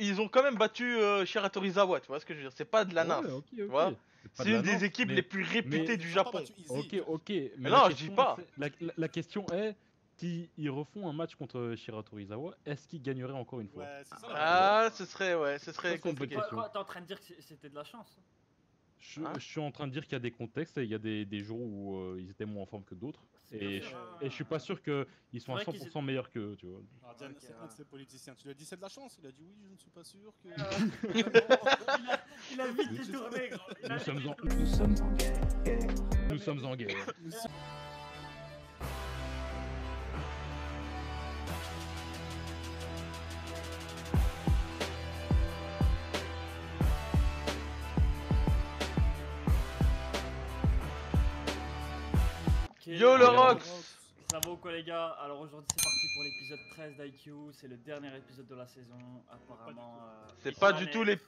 ils ont quand même battu Shiratorizawa, tu vois ce que je veux dire. C'est pas de la nymphe, Ouais, ok, tu ok. vois. C'est pas C'est de une la des nymphe, équipes les plus réputées mais du Ils ont pas Japon. battu Easy. ok, mais Non, je dis pas. la question est, si ils refont un match contre Shiratorizawa, est-ce qu'ils gagneraient encore une fois? Ouais, c'est ça la Tu vois? Ah, ce serait Ça, compliqué. c'est une bonne question. Quoi, t'es en train de dire que c'était de la chance? Hein. Je suis en train de dire qu'il y a des contextes et il y a des jours où ils étaient moins en forme que d'autres. C'est bien Et, sûr, et je suis pas sûr qu'ils C'est soient à vrai 100% meilleurs qu'eux, tu vois. Alors, Diane, Ok, c'est un ouais. de ces politiciens. Tu lui as dit c'est de la chance. Il a dit oui, je ne suis pas sûr que. Il a vite détourné, gros. Nous sommes en guerre. Ok, Yo, le alors, Rox. Ça va ou quoi les gars? Alors aujourd'hui c'est parti pour l'épisode 13 d'IQ, c'est le dernier épisode de la saison, apparemment... C'est pas du tout les...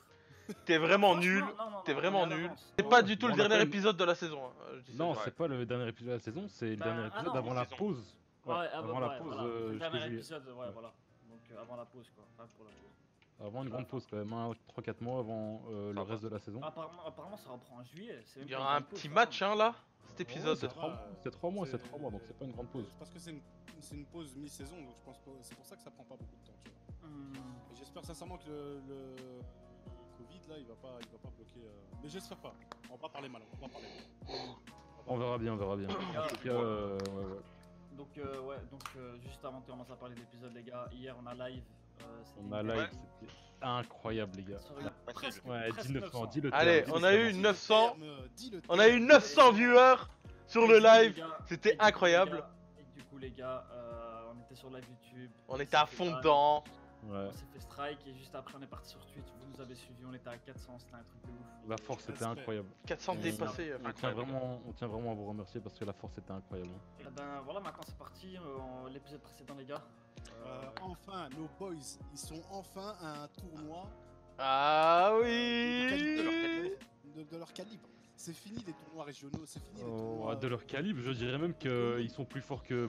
T'es vraiment Franchement, nul. non, T'es on vraiment est à nul. l'avance. C'est Ouais, pas ouais. du tout On le a dernier quand même- épisode de la saison. Je dis ça Non, direct. c'est pas le dernier épisode de la saison, c'est le Bah, dernier ah épisode non, avant la saison. pause. Ouais, avant la ouais, pause voilà. Le jusqu'au dernier juillet. épisode, ouais, voilà. Donc avant la pause quoi, enfin pour la pause. Avant une grande pause quand même, 3-4 mois avant le reste de la saison. Apparemment ça reprend en juillet. C'est même Il y pas aura une un grande pause, petit ça match, va. hein, là. Cet Ouais, épisode. c'est 3 va. mois, c'est 3 mois, donc c'est pas une grande pause. C'est parce que c'est une pause mi-saison, donc je pense que c'est pour ça que ça prend pas beaucoup de temps, tu vois. Et j'espère sincèrement que le Covid là, il va pas bloquer. Mais j'espère pas. On va pas parler mal. On verra bien, on verra bien. En tout cas, ouais. Donc juste avant de commencer à parler de l'épisode les gars, hier on a live. On a live, c'était incroyable les gars. Ouais, dis 900, dis le terme. Allez, dis on le a terme. eu 900. Dis le On a eu 900 viewers sur le live. C'était incroyable. Et du coup les gars, on était sur live YouTube. On était à fond dedans. Ouais. On s'est fait strike et juste après on est parti sur Twitch, vous nous avez suivis, on était à 400, c'était un truc de ouf. La force était incroyable. 400 dépassés. On tient vraiment à vous remercier parce que la force était incroyable. Et ben voilà, maintenant c'est parti, l'épisode précédent les gars. Enfin, nos boys, ils sont enfin à un tournoi Ah de, oui. de leur calibre. C'est fini les tournois régionaux, c'est fini les Oh, tournois. de leur calibre, je dirais même qu'ils sont plus forts que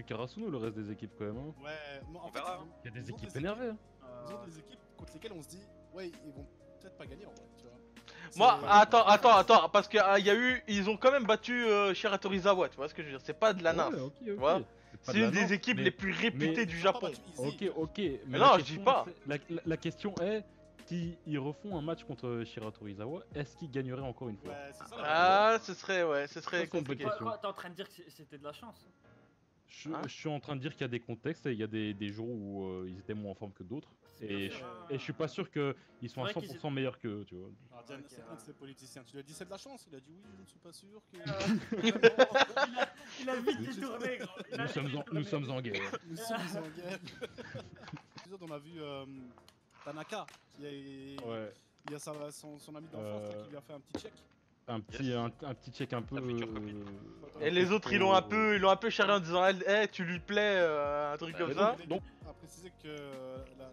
Karasuno, le reste des équipes quand même. Hein. Ouais, mais en fait, Il y a des ils ont équipes énervées. Hein. Ils ont des équipes contre lesquelles on se dit, ouais, ils vont peut-être pas gagner en vrai, tu vois. Moi, C'est- attends, parce que y a eu, ils ont quand même battu Shiratorizawa, tu vois ce que je veux dire. C'est pas de la nymphe. Ouais, ok. vois. pas C'est de une la des nymphe, équipes mais- les plus réputées mais- du ils ont pas Japon. battu Easy. Ok. Mais non, je dis pas. La question est, si ils refont un match contre Shiratorizawa, est-ce qu'ils gagneraient encore une fois? Ouais, c'est ça. Ah, ce serait Ça, c'est une bonne compliqué. question. Quoi, t'es en train de dire que c'était de la chance? Je suis en train de dire qu'il y a des contextes et il y a des jours où ils étaient moins en forme que d'autres. Et je suis pas sûr qu'ils soient à C'est vrai 100% meilleurs qu'eux, tu vois. Alors, Diane, Ok, c'est un ouais. de ces politiciens. Tu lui as dit c'est de la chance. Il a dit oui, je ne suis pas sûr que. Il a vite détourné gros. Nous sommes en guerre. Nous sommes en guerre. On a vu Tanaka qui Ouais. il y a son ami d'enfance là, qui lui a fait un petit check. Un petit check un peu. Et les autres, ils l'ont un peu charré en disant, eh, tu lui plais, un truc comme ça. Donc, à préciser que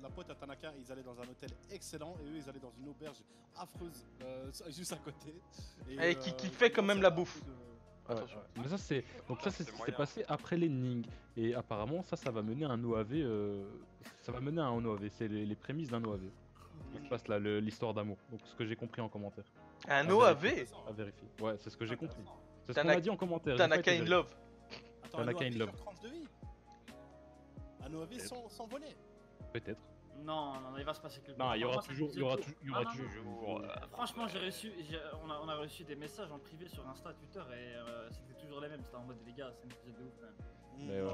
la pote à Tanaka, ils allaient dans un hôtel excellent et eux, ils allaient dans une auberge affreuse juste à côté. Et qui fait quand même la bouffe. Ouais, Attention. ouais. Mais ça c'est ce qui s'est passé après l'ending et apparemment ça va mener à un OAV c'est les prémices d'un OAV. Il se passe là l'histoire d'amour. Donc ce que j'ai compris en commentaire. Un Ah, OAV. À vérifier. Ouais, c'est ce que j'ai compris. C'est ce qu'on Tanaka- a dit en commentaire. j'ai pas Tanaka été in vérifié. love. Attends, Tanaka un in OAV love. sur tranche de vie. Un OAV sans volet. Peut-être. Non, il va se passer quelque chose. Non, il y aura Franchement, toujours ça me dit tout. Franchement, on a reçu des messages en privé sur Insta, Twitter et c'était toujours les mêmes. C'était en mode les gars, c'est un épisode de ouf quand même. Mais ouais.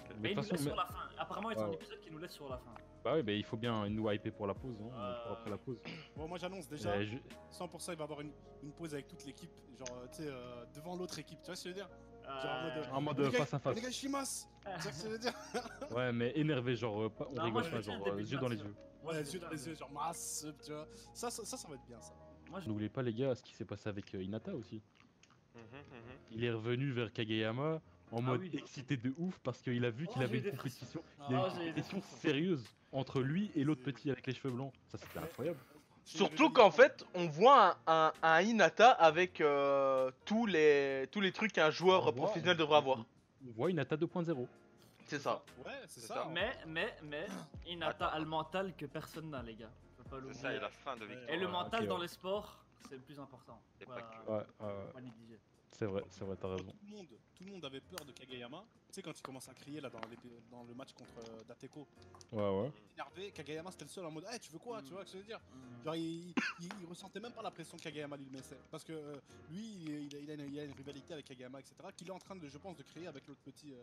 Mais Mais il de nous toute laisse façon, sur la fin. Apparemment, il y a un Ouais. épisode qui nous laisse sur la fin. bah oui, mais il faut bien nous hyper pour la pause, hein, pour après la pause. Bon, moi j'annonce déjà, Ouais, 100% il va y avoir une pause avec toute l'équipe, genre tu sais, devant l'autre équipe, tu vois ce que je veux dire? En mode Les gars, face à face. Les gars, je suis masse. Tu vois ce que je veux dire? Ouais, mais énervé, genre on Non, moi, rigole je pas, vais dire genre début de yeux dans les match. yeux. Ouais, les yeux dans les yeux, genre masse, tu vois. Ça va être bien ça. N'oubliez pas les gars ce qui s'est passé avec Hinata aussi. Il est revenu vers Kageyama en mode oui. excité de ouf parce qu'il a vu qu'il Oh, avait j'ai eu une des compétition, frissons. il y a Ah, une j'ai eu des compétition frissons. sérieuse entre lui et l'autre petit avec les cheveux blancs. Ça c'était incroyable. Surtout qu'en fait, on voit un Hinata avec tous les trucs qu'un joueur On voit- professionnel devrait avoir. On voit Hinata 2.0. C'est ça. Ouais, c'est C'est ça. ça. Mais, Hinata a le mental que personne n'a, les gars. Faut pas C'est ça, et l'oublier. la fin de victoire. Et le mental ok, dans ouais. les sports, c'est le plus important. Et Faut pas pas- que. Ouais, faut pas négliger. c'est vrai, t'as raison. Tout le monde avait peur de Kageyama. Tu sais, quand il commence à crier là dans le match contre Dateko. Ouais. Énervé, Kageyama c'était le seul en mode hey, tu veux quoi? Tu vois ce que je veux dire? Mm. Genre, il ressentait même pas la pression que Kageyama lui mettait. Parce que lui, il a une rivalité avec Kageyama, etc. Qu'il est en train de, je pense, de créer avec l'autre petit.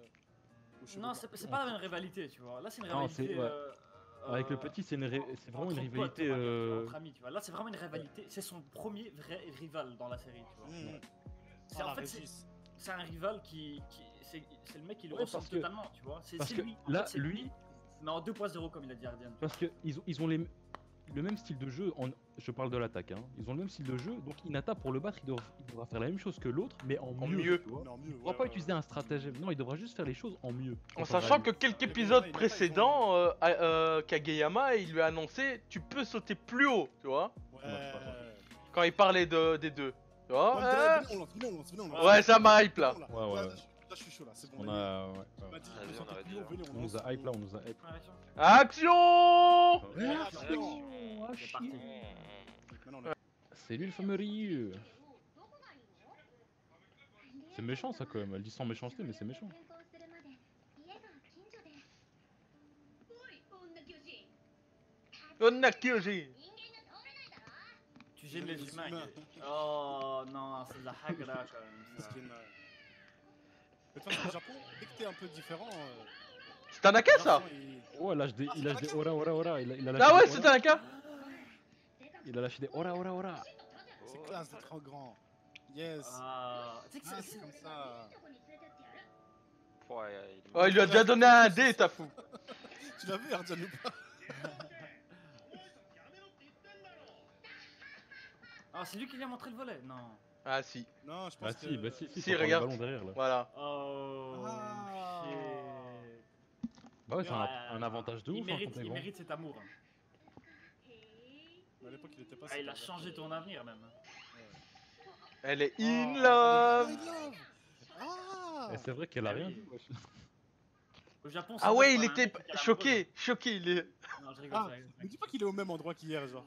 Aux cheveux Non, blancs. c'est pas la même rivalité, tu vois. Là, c'est une Non, rivalité. c'est- ouais. Avec le petit, c'est vraiment entre une potes, rivalité. on va dire, tu vois, entre amis, tu vois. Là, c'est vraiment une rivalité. C'est son premier vrai rival dans la série, tu vois. Mmh. C'est Ah, en la fait, Régis. c'est un rival qui c'est le mec qui le Ouais, ressemble parce que- totalement, tu vois. C'est parce c'est que lui. En là, fait, c'est lui- mais en 2.0 comme il a dit Ardian. Parce que ils ont le même style de jeu. Je parle de l'attaque. Hein. Ils ont le même style de jeu. Donc Hinata, pour le battre, il devra faire la même chose que l'autre, mais en mieux. Tu vois. Non, mieux, Il devra ouais, pas ouais, utiliser un stratagème. Non, il devra juste faire les choses en mieux. En comparé à sachant lui. que quelques Avec épisodes Hinata, ils précédents, Kageyama il lui a annoncé tu peux sauter plus haut, tu vois, Ouais. quand il parlait des deux. Tu vois, Venez, on lance. ouais, ça m'a hype là. Ouais. Là, je suis chaud là, c'est bon. On là, a. il Ouais. m'a dit, Vas-y, on on arrête plus haut, déjà. venez, On nous a hype là, on nous a hype. Action! Ouais, Action, C'est parti. Maintenant, on a- C'est lui le fameux Ryu. C'est méchant ça quand même. Elle dit sans méchanceté, mais c'est méchant. Onakyoji. Tu gênes les humains. humains. Oh non, c'est de la hagra quand même. C'est ça. ce qui est mal. Mais de toute façon, au Japon, dès que t'es un peu différent. C'est Tanaka ça? Oh, il lâche des aura. Il a lâché Ah ouais, des c'est aura. Tanaka? Il a lâché des aura. C'est classe d'être en grand. Yes. Ah, tu sais que Ah, c'est c'est comme ça. Ouais, Oh, il lui a déjà donné un dé, t'as fou. Tu l'as vu, Arjan ou pas? Ah, c'est lui qui lui a montré le volet. Non. Ah si, Non, je Bah pense si, que. bah si, Si, t'as pas le regarde. ballon derrière là. voilà. Oh. Ah. Shit. Bah ouais, c'est Ouais, un avantage de ouf. Il mérite, quand t'es il grand. mérite cet amour. Hein. À l'époque, il était pas. Ah, il a super changé ton avenir même. Elle est Oh, in love. in love. Ah. Et c'est vrai qu'elle a Ah rien oui. dit. wesh. Au Japon, Ah c'est ouais, pas il un était mec qui a la choqué, il est... amoureuse. Non, je rigole, Ah, je rigole. me dis pas qu'il est au même endroit qu'hier, genre.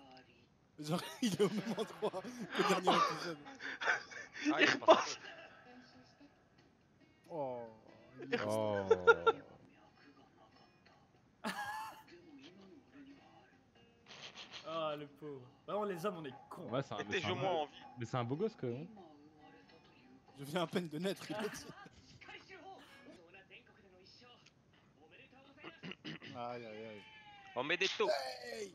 Genre, il est au même endroit que le dernier épisode. Ah, Il est repasse. Oh. Oh. Ah, le pauvre. Vraiment, les hommes, on est cons. Ouais, c'est un, mais Mettez c'est un je moi beau- en vie. mais c'est un beau gosse quand même. Je viens à peine de naître, il a dit. Aïe aïe aïe. On met des taux. Hey.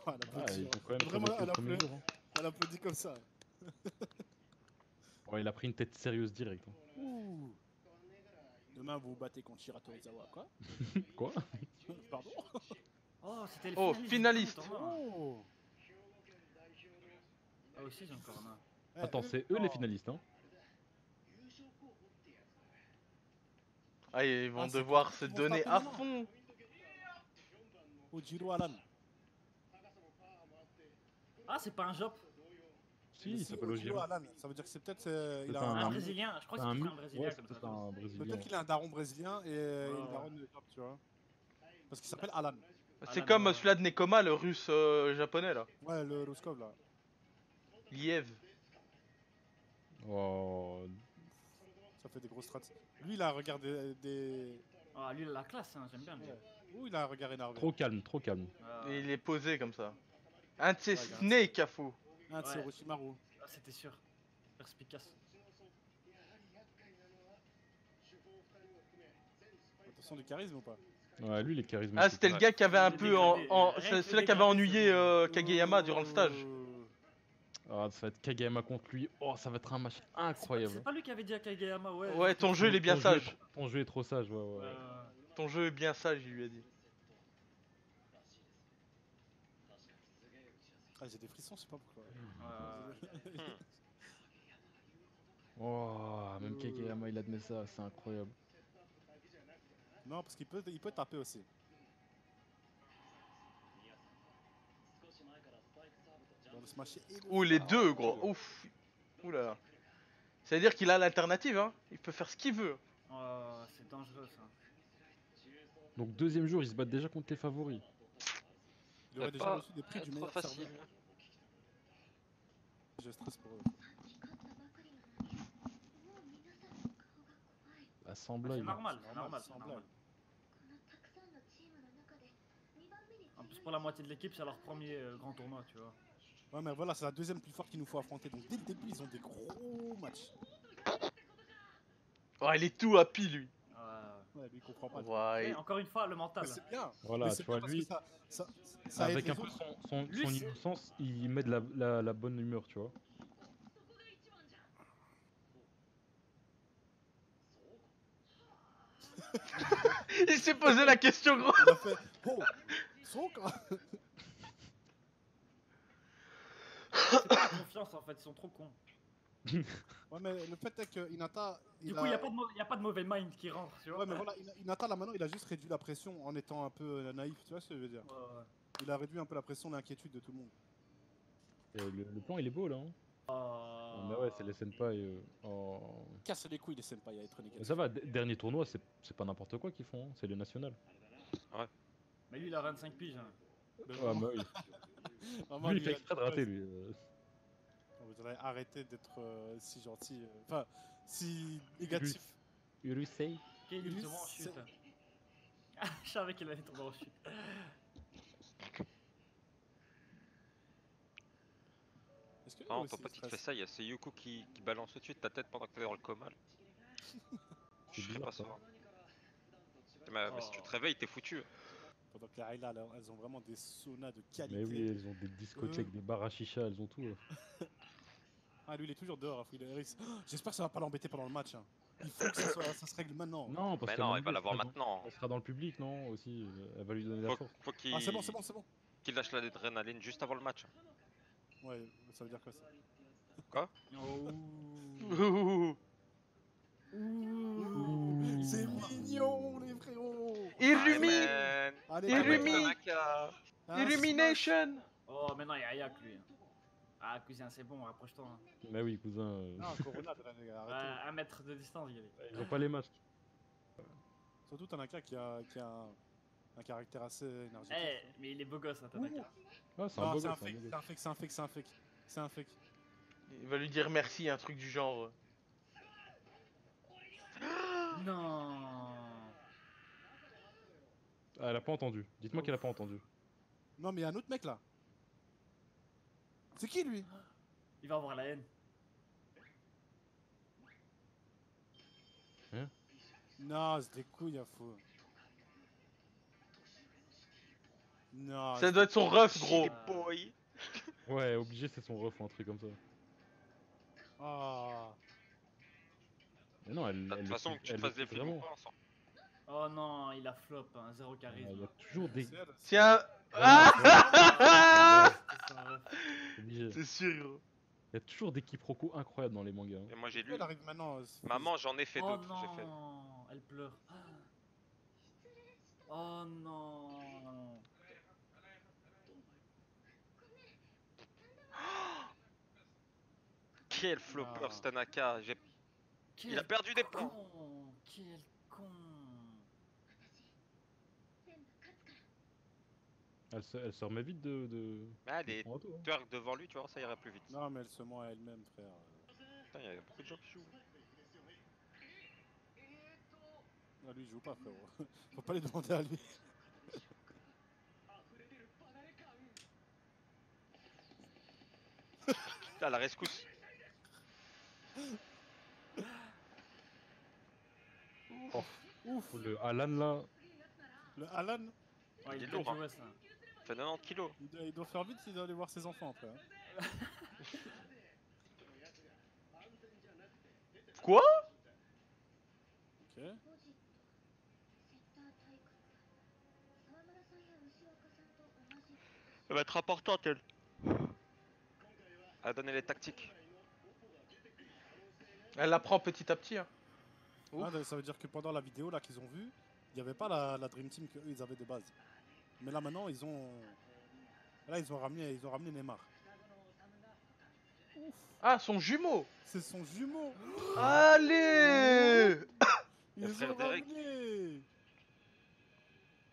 Oh, elle Ah, applaudit, ils hein. ont quand même Vraiment, provoqué le elle premier applaudit. jour. Hein. Elle applaudit comme ça. Ouais, il a pris une tête sérieuse direct. Hein. Ouh. Demain, vous vous battez contre Shirato Ozawa, quoi? Quoi? Pardon? Oh, c'était les Oh, finalistes. finaliste. du tournoi. Oh. Ah, aussi, j'ai encore un. Eh, Attends, c'est eux les oh. finalistes. Hein. Ah, ils vont Ah, c'est devoir pour- se ils vont donner frapper à maintenant. fond. Ojiro Alan. Ah, c'est pas un job. Si, il s'appelle Ojiro Ojiro. Alan. Ça veut dire que c'est peut-être. Il C'est a Un un- brésilien. Je crois que C'est c'est un peut-être mythe. un brésilien. Ouais, c'est comme peut-être ça. un brésilien. Peut-être qu'il a un daron brésilien et une Ouais. daronne de Jap, tu vois. Parce qu'il s'appelle Alan. C'est Alan, comme ouais. celui-là de Nekoma, le russe japonais là. Ouais, le Ruskov là. Liev. Oh. Ça fait des grosses strates. Lui, il a un regard des. Ah, lui, il a la classe, hein, j'aime bien. lui. Ouais. Ouh, il a un regard énervé. Trop calme, trop calme. Et il est posé comme ça. Un de ces Ouais, regarde. snakes à fou. Ah, c'est Ouais. Orochimaru. Ah, c'était sûr. Perspicace. Attention du charisme ou pas? Ouais, lui, il est charismatique. Ah, c'était le gars qui avait un Il est peu dégradé. Rien que c'est le celui qui avait dégradé, ennuyé c'est Kageyama durant le stage. Ah, ça va être Kageyama contre lui. Oh, ça va être un match incroyable. C'est pas lui qui avait dit à Kageyama, ouais. Ouais, ton jeu il est bien Ton jeu sage. Ton jeu est trop sage, ouais, ouais. Ton jeu est bien sage, il lui a dit. Ah, j'ai des frissons, je sais pas pourquoi. Oh, même Kageyama, il admet ça, c'est incroyable. Non, parce qu'il peut taper aussi. Dans le smash et le- Ouh, les deux, gros. Ouf. Ouh là là. Ça veut dire qu'il a l'alternative, hein. Il peut faire ce qu'il veut. Oh, c'est dangereux ça. Donc deuxième jour, ils se battent déjà contre les favoris. Il aurait déjà pas reçu des prix du trop meilleur facile. serveur. Je stresse pour eux. Bah, sans Bah, blague. c'est normal, C'est c'est normal, sans c'est blague. normal. En plus, pour la moitié de l'équipe, c'est leur premier grand tournoi, tu vois. Ouais, mais voilà, c'est la deuxième plus forte qu'il nous faut affronter. Donc dès le début, ils ont des gros matchs. Oh, il est tout happy lui. Ouais, lui, il comprend pas. Ouais. Et encore une fois, le mental. Mais c'est bien. Voilà, Mais c'est tu vois, bien parce lui, que ça aide avec les un peu autres. son Lui, c'est- innocence, il met de la bonne humeur, tu vois. Il s'est posé la question, gros. Il a fait oh, son quoi. C'est pas la confiance en fait, ils sont trop cons. Ouais, mais le fait est que Hinata. Du coup, il n'y a pas de mauvais mind qui rentre, tu vois. Ouais, mais voilà, Hinata là maintenant, il a juste réduit la pression en étant un peu naïf, tu vois ce que je veux dire. Ouais. Il a réduit un peu la pression, l'inquiétude de tout le monde. Et le plan, il est beau là. Hein. Oh, mais ouais, c'est les senpai. Oh. Casse les couilles les senpai à être Mais négatif. ça va, dernier tournoi, c'est pas n'importe quoi qu'ils font, hein, c'est le national. Mais lui, il a 25 piges. Hein. Ouais, bah oui. Vraiment, Lui, il fait exprès de rater, lui. Vous allez arrêter d'être si gentil. Enfin, si négatif. Urusei. Ok, il Lui, est tombé en c'est- chute. Ah, je savais qu'il allait tomber en chute. Est-ce que Non, lui ton aussi, pote il il te fait stresse ça, il y a Seiyuku qui balance au-dessus de ta tête pendant que t'es dans le coma. là. C'est Je ferais bizarre pas ça. ça. Mais si tu te réveilles, t'es foutu. Pendant que les Ayla, elles ont vraiment des saunas de qualité. Mais oui, elles ont des discothèques, des bars à chicha, elles ont tout. Là. Ah, lui, il est toujours dehors, Frida Harris. Oh, j'espère que ça va pas l'embêter pendant le match. Hein. Il faut que ça se règle maintenant. Non, parce Mais qu'à non, mon il va avis, l'avoir elle sera maintenant. elle sera dans le public, non aussi. Elle va lui donner la Faut, force. faut qu'il Ah, c'est bon. qu'il lâche l'adrénaline juste avant le match. Ouais, ça veut dire quoi ça? Quoi? Oh. Ouh. C'est mignon, les frérots! Irumi. man. Allez, Irumi. Tanaka. un Illumination. Oh, maintenant il y a Ayak lui. Ah, cousin, c'est bon, rapproche-toi. Hein. Mais oui, cousin. smash. Non, Corona, les gars, arrêtez. 1 mètre de distance, Gary. Ils ont pas les masques. Surtout Tanaka qui a un caractère assez énergétique. Eh, mais il est beau gosse, hein, Tanaka. Ah, c'est un Non, beau c'est un gosse, fake, beau c'est gosse. un fake, c'est un fake, c'est un fake. C'est un fake. Il va lui dire merci, un truc du genre. Non. Ah, elle a pas entendu. Dites-moi qu'elle a pas entendu. Non, mais il y a un autre mec là. C'est qui lui? Il va avoir la haine. Non, c'est des couilles à fou. Non. Ça doit être son ref, gros. Boy. Ouais, obligé, c'est son ref ou un truc comme ça. Ah. Mais non, elle. De toute elle façon, le que tu te elle fasses le des fait films ou vraiment. pas ensemble. Oh non, il a flop, hein, zéro Il charisme. y a toujours des. C'est elle. Tiens. Ah C'est son ref. Obligé. C'est sûr, gros. Il y a toujours des quiproquos incroyables dans les mangas. Hein. Et moi j'ai lu. Elle arrive maintenant. Maman, j'en ai fait Oh d'autres. J'ai fait. non, elle pleure. Oh non. Quel flopper, Ah. ce Tanaka. Il a Quel perdu des points. con. Quel con. Elle se remet vite de... Ah, des en auto, hein. twerks devant lui, tu vois, ça irait plus vite. Non, mais elle se ment à elle-même, frère. Putain, il y a beaucoup de gens qui jouent. Non, lui, il joue pas, frérot. Faut pas les demander à lui. Putain, la rescousse. Ouf. Le Alan là. Le Alan, Ouais, Il est est lourd, hein. joué, ça. Il fait 90 kilos. il doit faire vite s'il doit aller voir ses enfants après. Hein. Quoi? Ok. Elle va être importante, elle. Elle a donné les tactiques. Elle l'apprend petit à petit. Hein. Ouf. Ah, ça veut dire que pendant la vidéo là qu'ils ont vue, il n'y avait pas la Dream Team qu'eux ils avaient de base. Mais là maintenant ils ont. Là ils ont ramené Neymar. Ouf. Ah, son jumeau. C'est son jumeau. Allez. Ils frère ont d'Eric. ramené.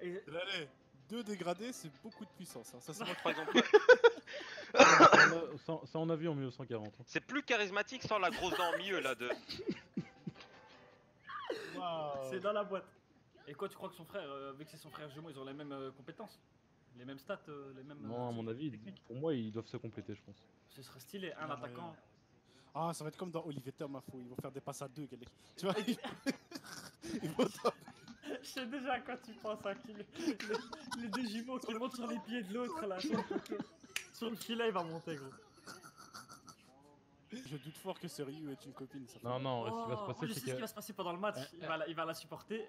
Et... Allez, 2 dégradés, c'est beaucoup de puissance. Hein. Ça, c'est moi Par exemple, Ça, on a vu en 1940. hein. c'est plus charismatique sans la grosse dent au milieu là de. C'est dans la boîte. Et quoi, tu crois que son frère, vu que c'est son frère jumeau, ils ont les mêmes compétences? Les mêmes stats, les mêmes. Non, à mon avis, techniques. pour moi, ils doivent se compléter, je pense. Ce serait stylé, un Ah, attaquant. ouais. Ah, ça va être comme dans Olivier Mafou. Ils vont faire des passes à 2. Tu vois, ils vont Je sais déjà à quoi tu penses, hein, les deux jumeaux qui montent sur les pieds de l'autre là. Sur le filet, il va monter, gros. Je doute fort que ce Ryu est une copine. Ça fait Non, mal. non, ce qui va se Oh, passer, je sais c'est ce qui que. va se passer pendant le match. Il va la supporter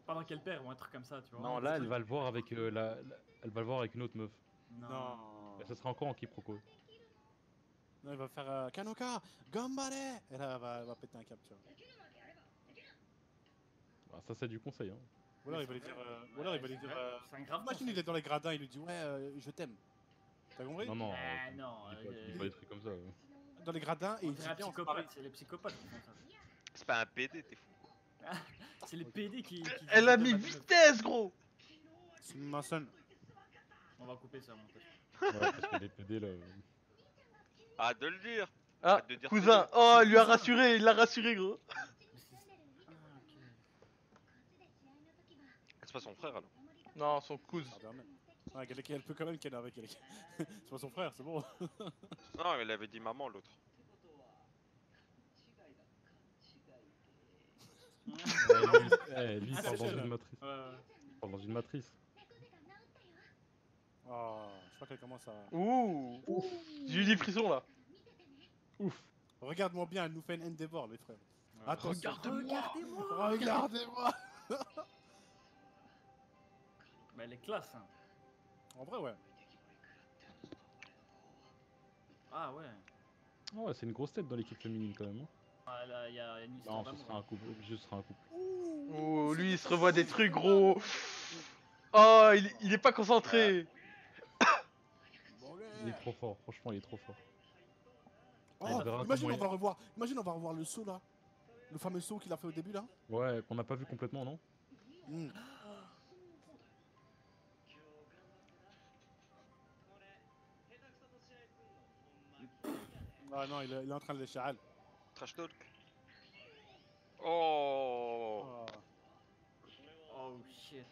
pendant qu'elle perd ou un truc comme ça, tu vois. Non, là, elle va le voir avec elle va le voir avec une autre meuf. Non. Et ça sera encore en quiproquo. Non, il va faire Kanoka, Gambare. Et là, elle va péter un cap, tu vois. Bah, ça, c'est du conseil. Hein. Ou alors, il va lui dire. Ou alors, il va lui dire. C'est un grave. Imagine, il est dans les gradins, il lui dit ouais, je t'aime. T'as compris? Non, non. Non, Dis pas des trucs comme ça. Dans les gradins et il dit c'est un bien, on se psychopathe, parle. c'est les psychopathes qui font ça. C'est pas un PD, t'es fou. C'est les PD qui Elle a mis demandent la meuf. vitesse, gros. C'est ma son. On va couper ça, mon pote. Ouais, parce que les PD là. Arrête de le dire. Ah, Arrête de dire cousin. PD. Oh, il lui a cousin. rassuré, il l'a rassuré, gros. Ah, ok. C'est pas son frère alors. Non, son cousin. Ah, Galeki, elle peut quand même qu'elle est avec Galeki. C'est pas son frère, c'est bon. Non, il avait dit maman l'autre. Lui, il Ah, part c'est dans ça, une matrice. Ouais, ouais. Il part dans une matrice. Oh, je crois qu'elle commence à. Ouh. J'ai eu des frissons là. Ouf. Regarde-moi bien, elle nous fait une Endeavor, les frères. Attention. Regardez-moi. Regardez-moi. Mais elle est classe, hein. En vrai, ouais. Ah ouais. Ouais, c'est une grosse tête dans l'équipe féminine quand même. hein. Ah, là, il y a une histoire Non, ce d'amour. sera un couple. Ce sera un couple. Oh, lui, il se revoit des trucs, gros. Oh, il est pas concentré. Il est trop fort, franchement, il est trop fort. Oh, On verra imagine, comment on va le revoir. Imagine, on va revoir le saut là. Le fameux saut qu'il a fait au début là. Ouais, qu'on n'a pas vu complètement, non? Hmm. Ah non, il est en train de l'échaler. Trash talk. Oh. Oh. Oh shit.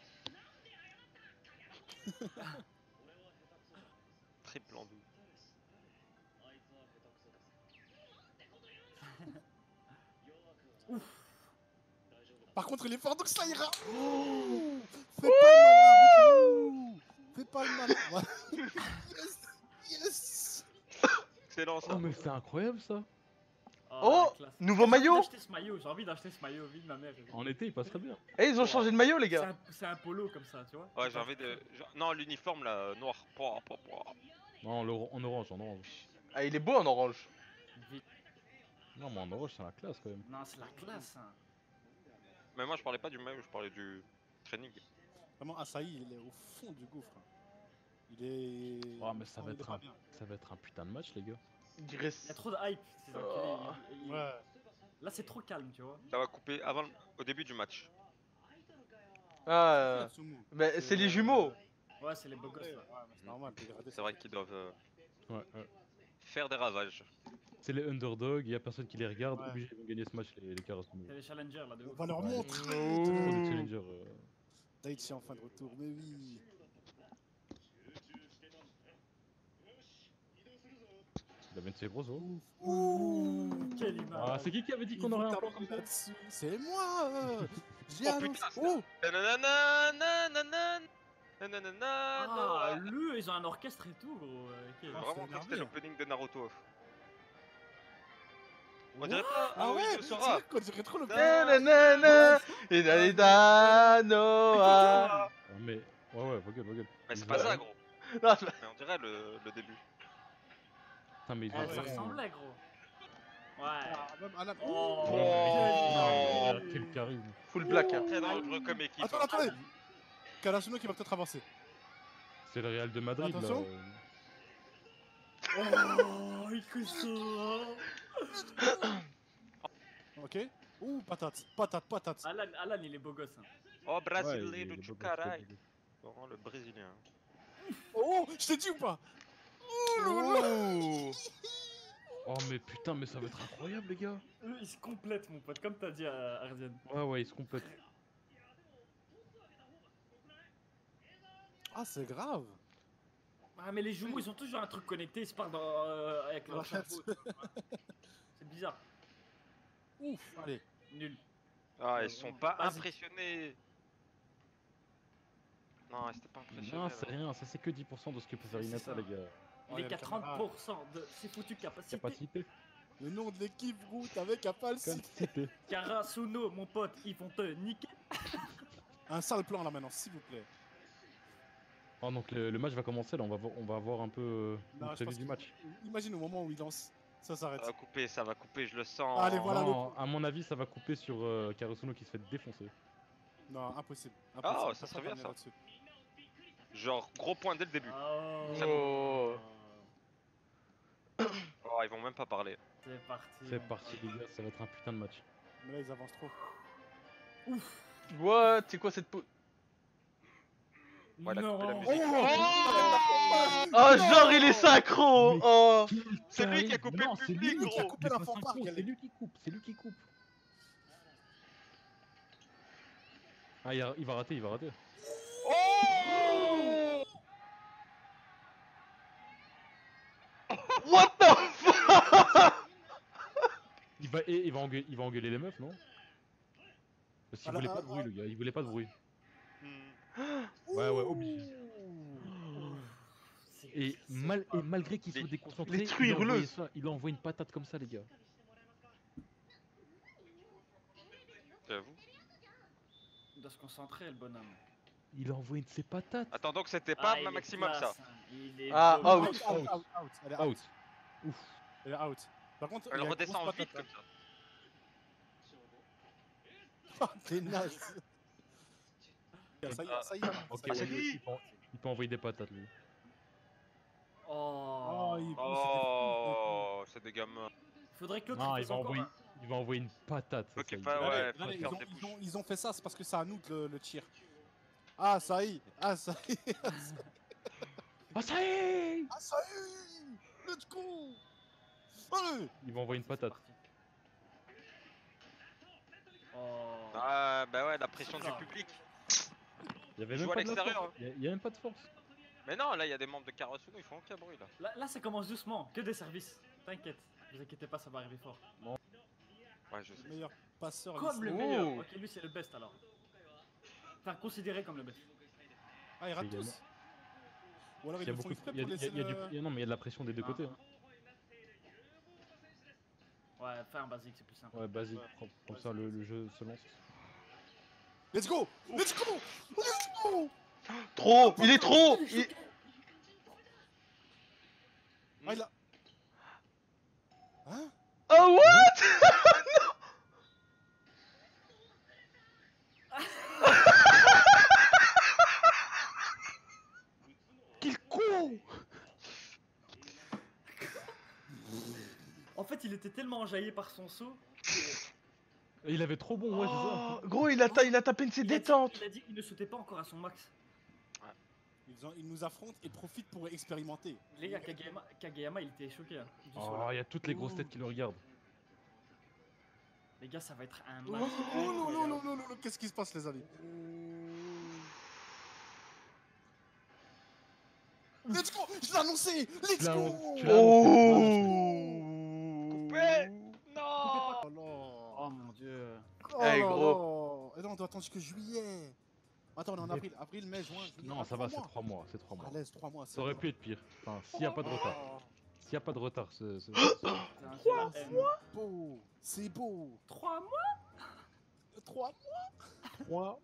Triple en double. Par contre, il est fort, donc ça ira. Oh, fais pas le malin avec nous. Fais pas le malin. Ouais. Yes. Yes. Excellent ça. Oh, mais c'est incroyable ça! Oh, la classe. nouveau J'ai envie maillot. d'acheter ce maillot, j'ai envie d'acheter ce maillot, vie de ma mère. En été, il passerait bien. Eh, ils ont changé de maillot, les gars. C'est un polo comme ça, tu vois. Ouais, j'ai envie de. Non, l'uniforme là, noir. Pouah, pouah, pouah. Non, en orange, en orange. Ah, il est beau en orange. Vite. Non, mais en orange, c'est la classe quand même. Non, c'est la classe, hein. Mais moi je parlais pas du maillot, je parlais du training. Vraiment, Asahi, il est au fond du gouffre. Il est. Oh, mais ça Oh, va il est être pas un, bien. ça va être un putain de match, les gars. Il reste- Il y a trop de hype, ces enculés. Oh. Ouais. Là, c'est trop calme, tu vois. Ça va couper au début du match. Ah, Sumu. mais c'est les jumeaux. Ouais, c'est les beaux gosses Ouais, là. mais c'est normal, dégradé. C'est vrai qu'ils doivent Ouais, ouais. faire des ravages. C'est les underdogs, il y a personne qui les regarde, Ouais. obligés de gagner ce match, les Karasuno. C'est les challengers là de On ouf. va leur Ouais. montrer. Trop de challengers. Daichi en fin de retour, mais oui. Il a bien de ses gros os. Ouh, quelle image. Ah, c'est qui avait dit qu'on Il aurait vous un plan tape comme ça? là-dessus. C'est moi. J'ai Oh, annoncé. putain, c'est- Oh. Nanana, nanana, nanana, Ah, nanana. ils ont un orchestre et tout, gros. Ok. Ah, Vraiment c'est comme énervé, c'était hein. l'opening de Naruto. On dirait pas Ah ouais, Aoi c'est Sora. vrai qu'on dirait trop le Nanana, et Dalida Noah. Ah, mais. Ouais, vos gueules. Mais c'est Ils pas ont- ça gros. Non, c'est- Mais on dirait le début. Putain, mais ils ont. Eh, ça ouais. ressemblait, gros. Ouais. Ah, même à la... Oh, Oh. Quel charisme. Full black. Hein. Très dangereux comme équipe. Attendez. Karasuno qui va peut-être avancer. C'est le Real de Madrid là. Attention. Oh, il couche Ok. Ouh, patate. Alan, il est beau gosse. Hein. Oh, Ouais, Brasileiro il est du beau gosse, caralho. le Oh, le brésilien. Oh, je t'ai dit ou pas? Ouh. Oh mais putain, mais ça va être incroyable les gars. Eux, ils se complètent, mon pote, comme t'as dit à Ardian. Ouais, il se complète. Ah, c'est grave. Ah, mais les jumeaux, ils ont toujours un truc connecté, ils se parlent avec leur Ouais. cerveau. C'est bizarre. Ouf, allez. Nul. Ah, ils sont pas Basique. impressionnés. Non, c'était pas impressionné. Non, c'est rien, ça c'est que 10% de ce que peut faire C'est Hinata ça. les gars. Il Ouais, est qu'à le camarade. 30% de ses foutues capacités. Capacité. Le nom de l'équipe, gros, t'avais qu'à pas le citer. Capacité. Karasuno, mon pote, ils vont te niquer. Un sale plan là maintenant, s'il vous plaît. Oh donc le match va commencer là, on va avoir un peu Non, le je prévu pense du que- match. Imagine au moment où il lance, ça s'arrête. Ça va couper, je le sens. Allez, voilà. Non, à mon avis ça va couper sur Karasuno qui se fait défoncer. Non, impossible. Ah, impossible. ça serait Personne bien, va ça. là-dessus. Genre, gros point dès le début. Oh. Oh, ils vont même pas parler. C'est parti. C'est mon parti pote. les gars, ça va être un putain de match. Mais là, ils avancent trop. Ouf. What? C'est quoi cette peau? Ouais, il a coupé la Non. musique. Oh, genre il est synchro. Mais- Oh. C'est lui qui a coupé Non, le c'est public, lui qui a gros. coupé Mais la c'est pas fanfare, synchro, c'est lui qui coupe, c'est lui qui coupe. Ah il va rater, il va rater. What the fuck? Il va engueuler les meufs, non? Parce qu'il Alors, voulait pas de bruit le gars, il voulait pas de bruit. Hmm. Ouais, obligé. C'est- Et, c'est- malgré qu'il soit Les- déconcentré, les truies hurleuses. il envoie une patate comme ça les gars. J'avoue. Il doit se concentrer, le bonhomme. Il envoie une de ses patates. Attends, donc c'était pas il ma est maximum ça. classe, hein. Il est Ah, beau. out. Out. Elle est out. Out. Ouf. Elle est out. Par contre, Elle il y a une redescend grosse vite patate, comme ça. là. T'es naze. Ça y est, ça y est. Ok, ça y est. c'est ouais, lui. il peut envoyer des patates lui. Oh. Oh, il pousse, Oh, c'est des gamins. Faudrait que l'autre Non, il il fasse va encore envoyer, il va envoyer une patate. ça, Ok, ça y est. pas- Là, ouais, là, faut ils, faire ont, des ils, ont, push. ils ont fait ça, c'est parce que c'est à nous le tir. Ah, ça y est. Ah, ça y est. Ah ça y est. Ah, ça y est. Let's go. Allez. Il va envoyer une patate. Oh. Ah, bah ouais, la pression du Ah. public. Il y avait Il même joue à pas de la l'extérieur, force. Il y a même pas de force. Mais non, là, il y a des membres de Karasuno, ils font aucun bruit là. Là, ça commence doucement. Que des services. T'inquiète. Vous inquiétez pas, ça va arriver fort. Ouais, je sais. Le meilleur passeur. Comme le lycéen. Oh. meilleur. Ok, lui, c'est le best alors. Enfin, considéré comme le best. Ah, ils ratent Également. tous. Ou alors Il ils y a le font beaucoup exprès il y a- pour il y a- laisser il y a le... du- non mais il y a de la pression des deux côtés. Hein. Ouais, fais un basique, c'est plus simple. Ouais, basique. Comme ça le jeu se lance. Let's go. Let's go. Let's go. Trop. Il est trop. Ah, il a... Hein? Oh what? Quel con! En fait, il était tellement enjaillé par son saut. Il avait trop bon, ouais, c'est Oh, ça. gros, il a tapé une de ses Il a dit- détentes. Il a dit qu'il ne sautait pas encore à son max. Ils nous affrontent et profitent pour expérimenter. Les gars, Kageyama, il était choqué. Hein, du saut, Oh, là. il y a toutes les grosses têtes qui le regardent. Les gars, ça va être un Oh match. non, non, non, incroyable. non, non, non, qu'est-ce qui se passe, les amis? Let's go! Je l'ai annoncé! Let's Tu l'as go! annoncé, tu l'as Oh. Coupé. Non. Oh non! Oh mon dieu. Oh Eh, là gros. là. Et non, on doit attendre jusque juillet! Attends, on est en avril, mai, juin, juillet. Non, ah, ça va, 3 c'est mois. 3 mois, c'est 3 mois. À l'aise, 3 mois. Ça aurait pu être pire. Enfin, s'il n'y a pas de retard. S'il n'y a pas de retard, C'est la haine. Beau! C'est beau! 3 mois. 3 3.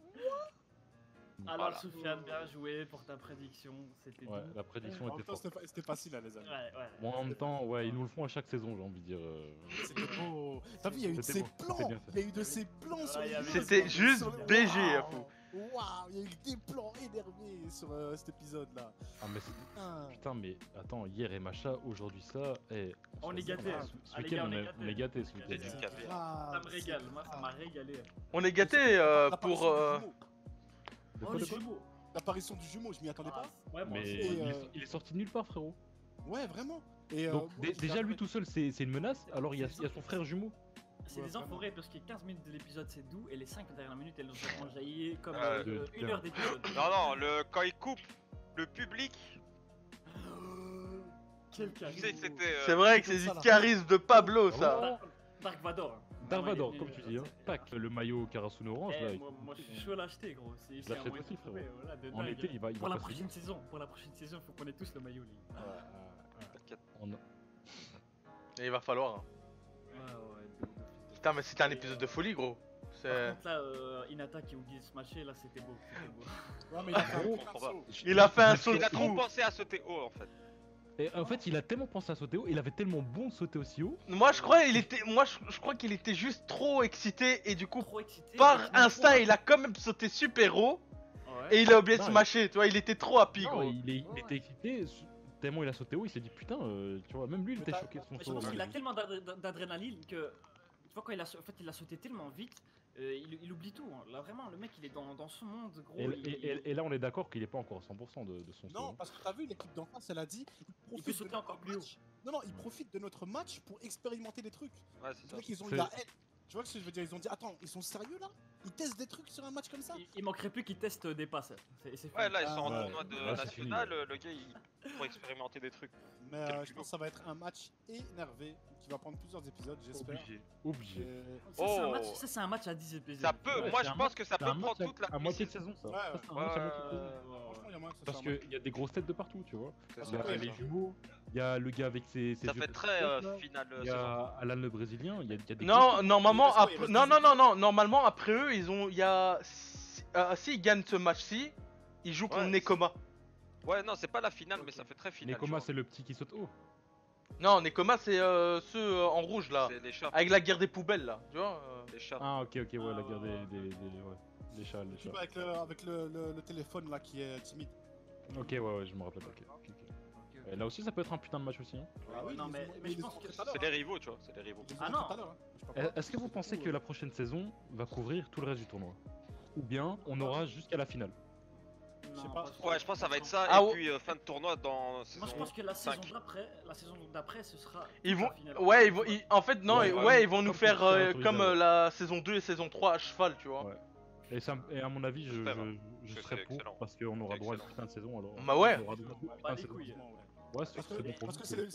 Alors, Voilà. Soufiane, bien joué pour ta prédiction. C'était Ouais, doux. la prédiction En était même temps, forte. c'était facile, là, les amis. Ouais, ouais. Bon, en même temps, ouais, ils nous le font à chaque saison, j'ai envie de dire. C'était beau! T'as vu, il y a eu de C'était ces beau, plans! c'était bien fait. Il y a eu de ces plans sur Ouais, il y les avait- vidéos, C'était sur juste le- BG, Waouh. à fou. Waouh! Il y a eu des plans énervés sur cet épisode-là. Ah, mais Ah. putain, mais attends, hier et Macha, aujourd'hui ça. Et On est gâtés. Ce Ah, les week-end, gars, on on est est gâtés. gâtés ce C'est week-end. du café. grave, Ça me régale, c'est moi ça grave. m'a régalé. On est gâté La pour. apparition des jumeaux. De Oh, quoi, les de quoi jumeaux. L'apparition du jumeau, je m'y attendais pas. Ouais, moi Mais aussi. Et, il est sorti de nulle part, frérot. Ouais, vraiment. Et Donc moi, j'étais déjà lui adoré. tout seul c'est une menace, alors il y a son frère jumeau. C'est Ouais, des vraiment. enfoirés parce que 15 minutes de l'épisode c'est doux et les 5 dernières minutes elles nous ont enjaillé comme de- une heure d'épisode. Non, quand il coupe le public, Quel tu charisme. sais, c'était. C'est vrai que comme c'est ça, du là. charisme de Pablo, ça. Dark Vador. Darvador, Ouais, comme tu dis, hein. Tac, le maillot Karasuno orange là. Moi je suis chaud à l'acheter gros. C'est un l'achètes moyen aussi, de trouver, frérot. voilà, de En dingue. été il va Pour la passer prochaine saison, il faut qu'on ait tous le maillot les gars. T'inquiète. Et il va falloir. Hein. Ouais, Putain, mais c'était un épisode de folie, gros. Par C'est. contre là, Inata qui oublie de smasher, là c'était beau. Ouais, mais il a fait un Oh, putain de on va. saut. Il a fait un saut Il de a trop fou. pensé à sauter haut en fait. Et en fait il a tellement pensé à sauter haut, il avait tellement bon de sauter aussi haut. Moi, je crois qu'il était juste trop excité et du coup, Trop excité. par et tout instinct, le il a quand même sauté super haut monde- et il a oublié de Non, smasher. Tu vois, il était trop happy, Non, gros. il était excité, tellement il a sauté haut, il s'est dit putain, tu vois, même lui il Mais était t'as- choqué de son Mais saut. surtout qu'il a tellement d'adrénaline que. Tu vois, quand il a sauté tellement vite, il oublie tout. Hein. Là, vraiment, le mec, il est dans son monde, gros. Et là on est d'accord qu'il est pas encore à 100% de son saut. Non, hein. parce que t'as vu l'équipe d'en face, elle a dit. Il peut profite sauter de encore notre plus haut. match. Non, il profite de notre match pour expérimenter des trucs. Ouais, c'est Les ça. mecs, ils ont eu C'est- la haine. Tu vois ce que je veux dire? Ils ont dit, attends, ils sont sérieux là? Ils testent des trucs sur un match comme ça? Il manquerait plus qu'il teste des passes. C'est Ouais, là ils sont en Ouais. tournoi de Là, c'est fini, national, le gars pour expérimenter des trucs. Mais Quel je culot. pense que ça va être un match énervé qui va prendre plusieurs épisodes, j'espère. Obligé. Et- Ça, c'est un match à 10 épisodes. Ça peut, Ouais, moi c'est je un pense que ça C'est peut un prendre match toute la à moitié de saison ça. Ouais, Ça, c'est un ouais, match à ouais, moitié de saison. Franchement, il y a moyen que ça Parce soit un match. qu'il y a des grosses têtes de partout, tu vois. C'est Il ça. y a Ouais, les ouais. jumeaux, il y a le gars avec ses Ça yeux fait de très foot, là. finale Il y saison. a Alan le Brésilien, il y a des grosses Non, têtes. normalement, Il reste quoi, il après... reste non, des non, non, non, normalement, après eux, il y a. S'ils gagnent ce match-ci, ils jouent contre Ouais. Nekoma. Ouais, non, c'est pas la finale, mais ça fait très finale. Nekoma genre. c'est le petit qui saute haut. Non, Nekoma, c'est ceux en rouge là. C'est les chats. Avec la guerre des poubelles là, tu vois. Les chats. Ah ok ouais, la guerre des ouais. Les chats. Tu vois, avec le téléphone là qui est timide. Ok ouais, je me rappelle. Ok. Et là aussi ça peut être un putain de match aussi. Hein. Ah oui, non, ils mais ont- je ils pense ont que fait tout à l'heure, C'est les rivaux, tu vois, c'est les rivaux. Ils ont Ah fait non. tout à l'heure, hein. Je sais pas pourquoi. Est-ce que vous pensez que la prochaine saison va couvrir tout le reste du tournoi? Ou bien on aura jusqu'à la finale? Je sais pas. Ouais, je pense que ça va être ça, Ah, et ouais. puis fin de tournoi dans Moi, saison je pense que la 5. saison d'après, ce sera. Ils vont. la finale. Ouais, en fait, non, Ouais, ouais, ils vont nous comme faire pour faire un comme Tourisme. la saison 2 et saison 3 à cheval, tu vois. Ouais. Et à mon avis, J'espère, hein. je C'est serais pour excellent. parce qu'on aura C'est droit à une excellent. putain de saison alors. Bah ouais. On aura droit à une Bah, putain de les saison. couilles. Franchement, ouais. Ouais, c'est Parce très bon que pour parce nous. que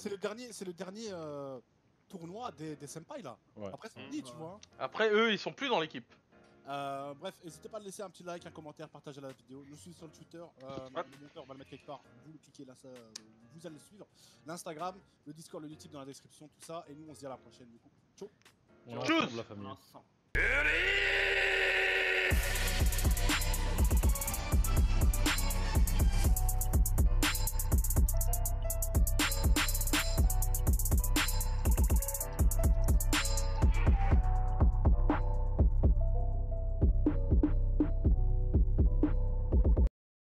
c'est le dernier tournoi des senpai là. Ouais. Après c'est Mhm. fini, tu vois. Hein. Après, eux, ils sont plus dans l'équipe. Bref, n'hésitez pas à laisser un petit like, un commentaire, partager la vidéo. Nous suivre sur le Twitter. Le monteur va le mettre quelque part. Vous le cliquez là, ça, vous allez le suivre. L'Instagram, le Discord, le YouTube dans la description, tout ça. Et nous on se dit à la prochaine du coup. Ciao. On est Tchuss. ensemble, la famille. On est ensemble.